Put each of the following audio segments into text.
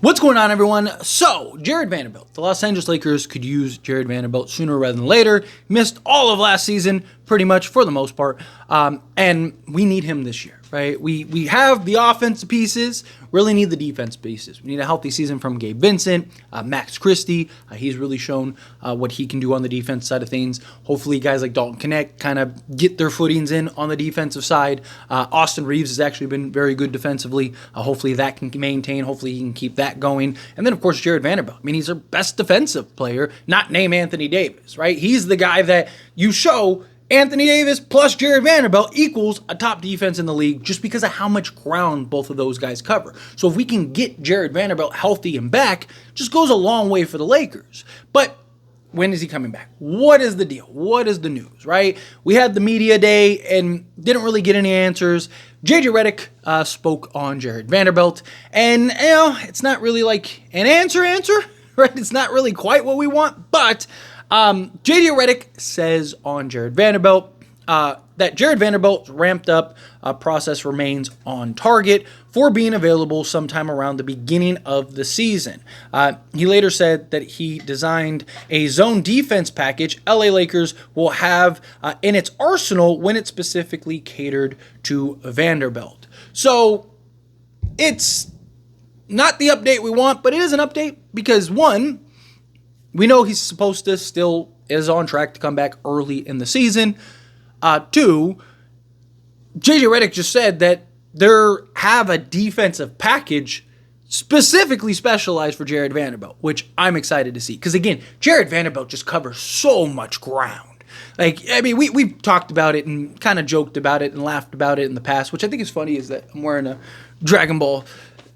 What's going on, everyone? So, Jared Vanderbilt. The Los Angeles Lakers could use Jared Vanderbilt sooner rather than later. Missed all of last season, pretty much, for the most part. And we need him this year, right? We have the offensive pieces, really need the defense pieces. We need a healthy season from Gabe Vincent, Max Christie. He's really shown what he can do on the defense side of things. Hopefully, guys like Dalton Knecht kind of get their footings in on the defensive side. Austin Reeves has actually been very good defensively. Hopefully, that can maintain. Hopefully, he can keep that going. And then, of course, Jared Vanderbilt. I mean, he's our best defensive player, not name Anthony Davis, right? He's the guy that you show Anthony Davis plus Jared Vanderbilt equals a top defense in the league just because of how much ground both of those guys cover. So if we can get Jared Vanderbilt healthy and back, just goes a long way for the Lakers. But when is he coming back? What is the deal? What is the news, right? We had the media day and didn't really get any answers. JJ Redick spoke on Jared Vanderbilt, and it's not really like an answer, right? It's not really quite what we want, but JJ Redick says on Jared Vanderbilt that Jared Vanderbilt's ramped up process remains on target for being available sometime around the beginning of the season. He later said that he designed a zone defense package LA Lakers will have in its arsenal when it's specifically catered to Vanderbilt. So it's not the update we want, but it is an update because, one, we know he's supposed to still is on track to come back early in the season. Two, JJ Redick just said that they have a defensive package specifically specialized for Jared Vanderbilt, which I'm excited to see. Because, again, Jared Vanderbilt just covers so much ground. We've talked about it and kind of joked about it and laughed about it in the past, which I think is funny is that I'm wearing a Dragon Ball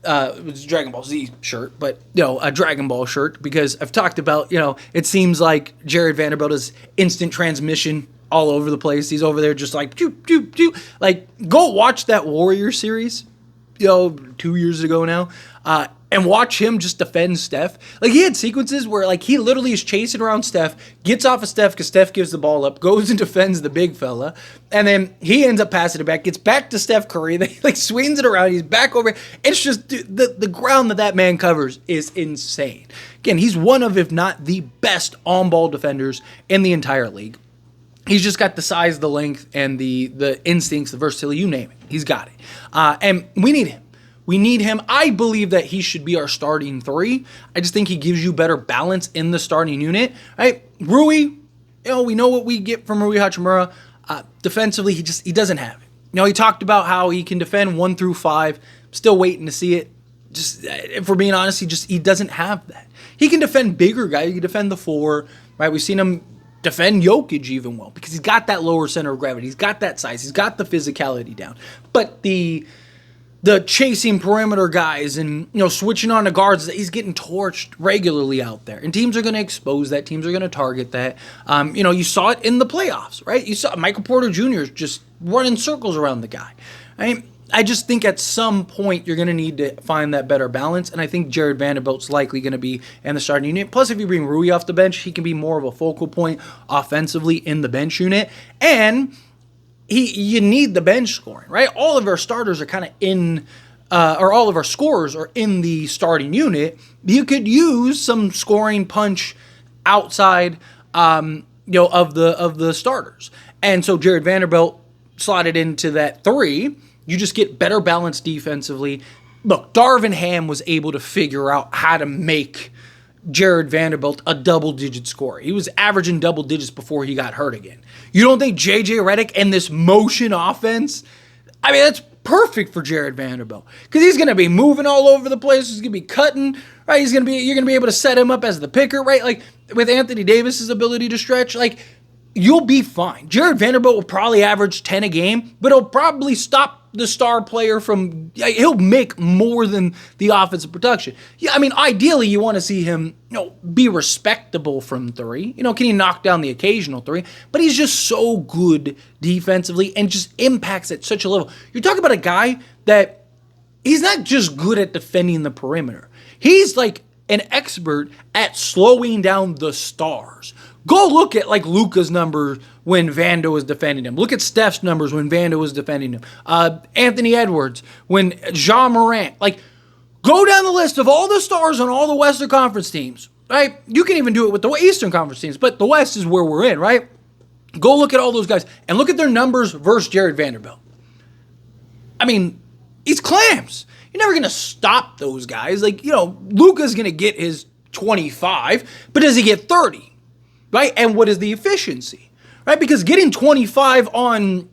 Z shirt, but a Dragon Ball shirt, because I've talked about, it seems like Jared Vanderbilt is instant transmission all over the place. He's over there just like, doo, doo, doo. Like, go watch that Warrior series, 2 years ago now, and watch him just defend Steph. Like, he had sequences where, like, he literally is chasing around Steph, gets off of Steph because Steph gives the ball up, goes and defends the big fella, and then he ends up passing it back, gets back to Steph Curry, they, like, swings it around, he's back over. It's just, the ground that man covers is insane. Again, he's one of, if not the best on-ball defenders in the entire league. He's just got the size, the length, and the instincts, the versatility, you name it. He's got it. And we need him. We need him. I believe that he should be our starting three. I just think he gives you better balance in the starting unit. Right? Rui, we know what we get from Rui Hachimura. Defensively, he doesn't have it. He talked about how he can defend 1 through 5. Still waiting to see it. Just, if we're being honest, he doesn't have that. He can defend bigger guys. He can defend the 4. Right? We've seen him defend Jokic even well because he's got that lower center of gravity. He's got that size. He's got the physicality down. But the chasing perimeter guys and switching on to guards, that he's getting torched regularly out there. And teams are going to expose that. Teams are going to target that. You saw it in the playoffs, right? You saw Michael Porter Jr. just running circles around the guy. I just think at some point you're going to need to find that better balance, and I think Jared Vanderbilt's likely going to be in the starting unit. Plus, if you bring Rui off the bench, he can be more of a focal point offensively in the bench unit, and you need the bench scoring, right? All of our starters are kind of in, or all of our scorers are in the starting unit. You could use some scoring punch outside, of the starters, and so Jared Vanderbilt slotted into that 3. You just get better balance defensively. Look, Darvin Ham was able to figure out how to make Jared Vanderbilt a double-digit scorer. He was averaging double digits before he got hurt again. You don't think JJ Redick and this motion offense, that's perfect for Jared Vanderbilt because he's going to be moving all over the place. He's going to be cutting, right? You're going to be able to set him up as the picker, right? Like with Anthony Davis's ability to stretch, like you'll be fine. Jared Vanderbilt will probably average 10 a game, but he'll probably stop the star player from, he'll make more than the offensive production. Yeah, ideally you want to see him, be respectable from 3. Can he knock down the occasional 3? But he's just so good defensively and just impacts at such a level. You're talking about a guy that he's not just good at defending the perimeter. He's like an expert at slowing down the stars. Go look at like Luka's numbers when Vando was defending him. Look at Steph's numbers when Vando was defending him. Anthony Edwards, when Ja Morant. Like, Go down the list of all the stars on all the Western Conference teams, right? You can even do it with the Eastern Conference teams, but the West is where we're in, right? Go look at all those guys and look at their numbers versus Jared Vanderbilt. I mean, he's clams. You're never going to stop those guys. Like, Luka's going to get his 25, but does he get 30, right? And what is the efficiency, right? Because getting 25 on,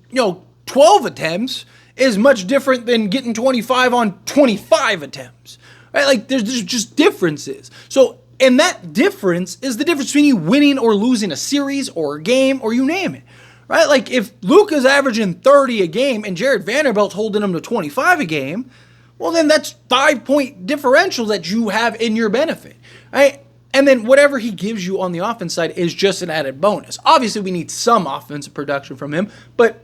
12 attempts is much different than getting 25 on 25 attempts, right? Like, there's just differences. So, and that difference is the difference between you winning or losing a series or a game or you name it, right? Like, if Luka's averaging 30 a game and Jared Vanderbilt's holding him to 25 a game, well, then that's 5-point differential that you have in your benefit, right? And then whatever he gives you on the offense side is just an added bonus. Obviously, we need some offensive production from him, but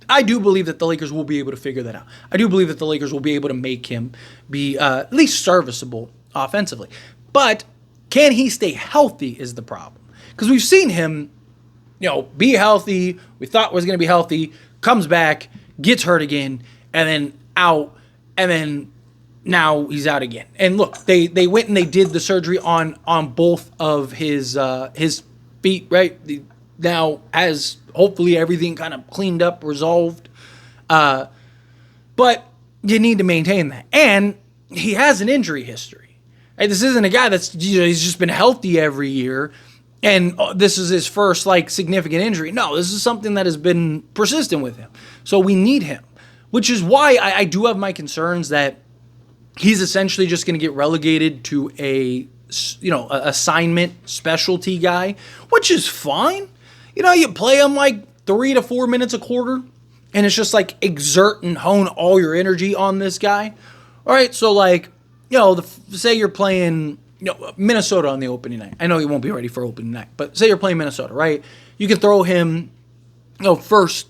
I do believe that the Lakers will be able to figure that out. I do believe that the Lakers will be able to make him be at least serviceable offensively. But can he stay healthy is the problem. Because we've seen him, be healthy, we thought was going to be healthy, comes back, gets hurt again, and then out, and then now he's out again. And look, they went and they did the surgery on both of his feet, right? Now has hopefully everything kind of cleaned up, resolved. But you need to maintain that. And he has an injury history. Right? This isn't a guy that's he's just been healthy every year and this is his first significant injury. No, this is something that has been persistent with him. So we need him, which is why I do have my concerns that he's essentially just going to get relegated to a assignment specialty guy, which is fine. You play him 3 to 4 minutes a quarter, and it's just exert and hone all your energy on this guy. All right, so say you're playing Minnesota on the opening night. I know he won't be ready for opening night, but say you're playing Minnesota, right? You can throw him, first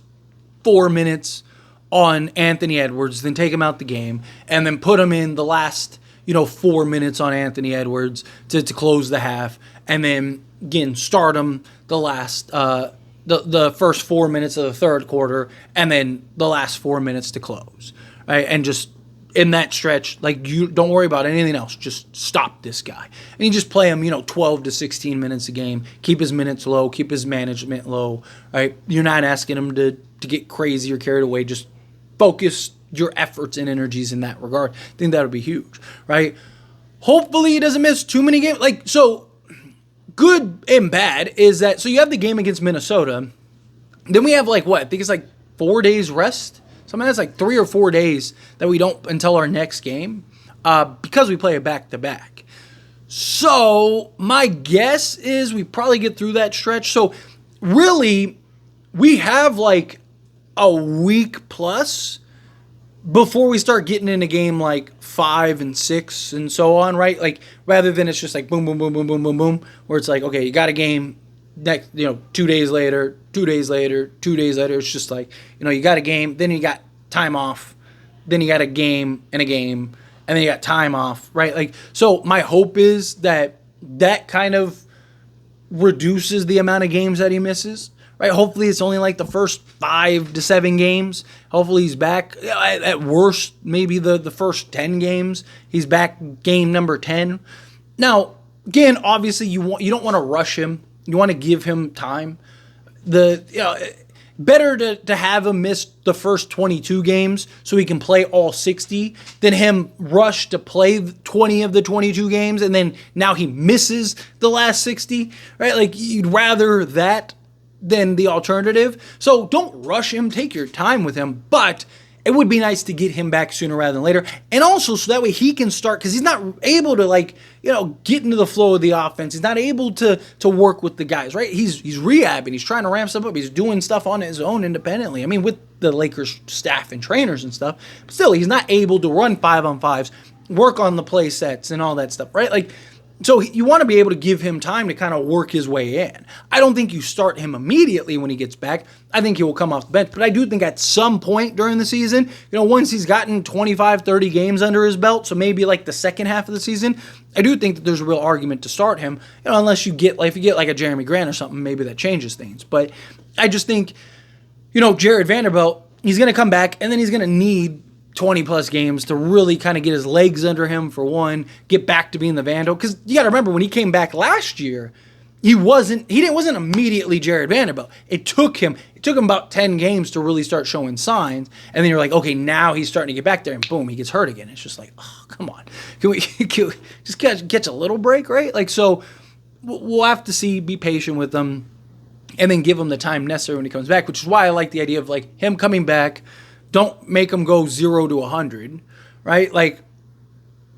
4 minutes on Anthony Edwards, then take him out the game, and then put him in the last 4 minutes on Anthony Edwards to close the half, and then again start him the last the first 4 minutes of the third quarter, and then the last 4 minutes to close, right? And just in that stretch, you don't worry about anything else. Just stop this guy, and you just play him 12 to 16 minutes a game. Keep his minutes low, keep his management low, right? You're not asking him to get crazy or carried away. Just focus your efforts and energies in that regard. I think that would be huge, right? Hopefully he doesn't miss too many games. So good and bad is that, so you have the game against Minnesota. Then we have I think it's 4 days rest. Something that's 3 or 4 days that we don't until our next game because we play a back-to-back. So my guess is we probably get through that stretch. So really, we have a week plus before we start getting in a game 5 and 6 and so on, right? Rather than it's just boom, boom, boom, boom, boom, boom, boom, where it's okay, you got a game next, 2 days later, 2 days later, 2 days later. It's just you got a game, then you got time off, then you got a game, and then you got time off, right? So my hope is that kind of reduces the amount of games that he misses. Right, hopefully it's only the first 5 to 7 games. Hopefully he's back. At worst, maybe the first 10 games. He's back game number 10. Now, again, obviously you don't want to rush him. You want to give him time. Better to have him miss the first 22 games so he can play all 60 than him rush to play 20 of the 22 games and then now he misses the last 60. Right, you'd rather that than the alternative. So don't rush him. Take your time with him. But it would be nice to get him back sooner rather than later. And also so that way he can start, because he's not able to get into the flow of the offense. He's not able to work with the guys, right? He's rehabbing. He's trying to ramp stuff up. He's doing stuff on his own independently. I mean, with the Lakers staff and trainers and stuff. But still, he's not able to run 5-on-5s, work on the play sets and all that stuff, right? So you want to be able to give him time to kind of work his way in. I don't think you start him immediately when he gets back. I think he will come off the bench. But I do think at some point during the season, once he's gotten 25, 30 games under his belt, so maybe the second half of the season, I do think that there's a real argument to start him. Unless you get, if you get a Jeremy Grant or something, maybe that changes things. But I just think, Jared Vanderbilt, he's going to come back and then he's going to need 20 plus games to really kind of get his legs under him for one, get back to being the Vando. Because you got to remember when he came back last year, he wasn't immediately Jared Vanderbilt. It took him about 10 games to really start showing signs. And then you're like, okay, now he's starting to get back there, and boom, he gets hurt again. It's just like, oh, come on. Can we just catch a little break, right? Like, so we'll have to see, be patient with him, and then give him the time necessary when he comes back, which is why I like the idea of like him coming back. Don't make him go 0 to 100, right? Like,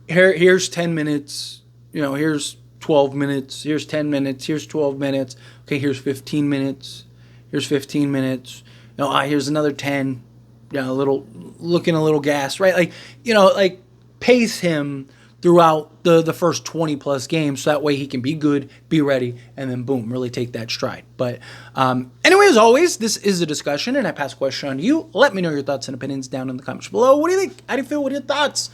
here's 10 minutes, here's 12 minutes, here's 10 minutes, here's 12 minutes, okay, here's 15 minutes, here's 15 minutes, here's another 10, looking a little gassed, right? Like, like pace him throughout the first 20 plus games so that way he can be good, be ready, and then boom, really take that stride. But anyway, as always, this is a discussion, and I pass a question on to you. Let me know your thoughts and opinions down in the comments below. What do you think? How do you feel? What are your thoughts?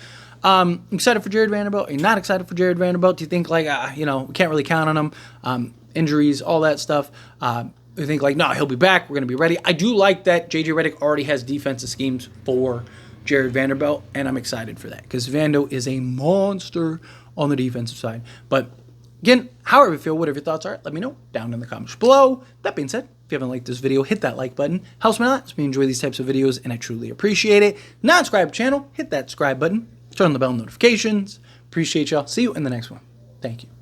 Excited for Jared Vanderbilt? Are you not excited for Jared Vanderbilt? Do you think like, we can't really count on him? Injuries, all that stuff. You think like, no, he'll be back. We're going to be ready. I do like that JJ Redick already has defensive schemes for Jared Vanderbilt, and I'm excited for that because Vando is a monster on the defensive side. But again, however you feel, whatever your thoughts are, let me know down in the comments below. That being said, if you haven't liked this video, hit that like button. Helps me a lot. Helps me enjoy these types of videos, and I truly appreciate it. Not subscribe to the channel, hit that subscribe button. Turn on the bell notifications. Appreciate y'all. See you in the next one. Thank you.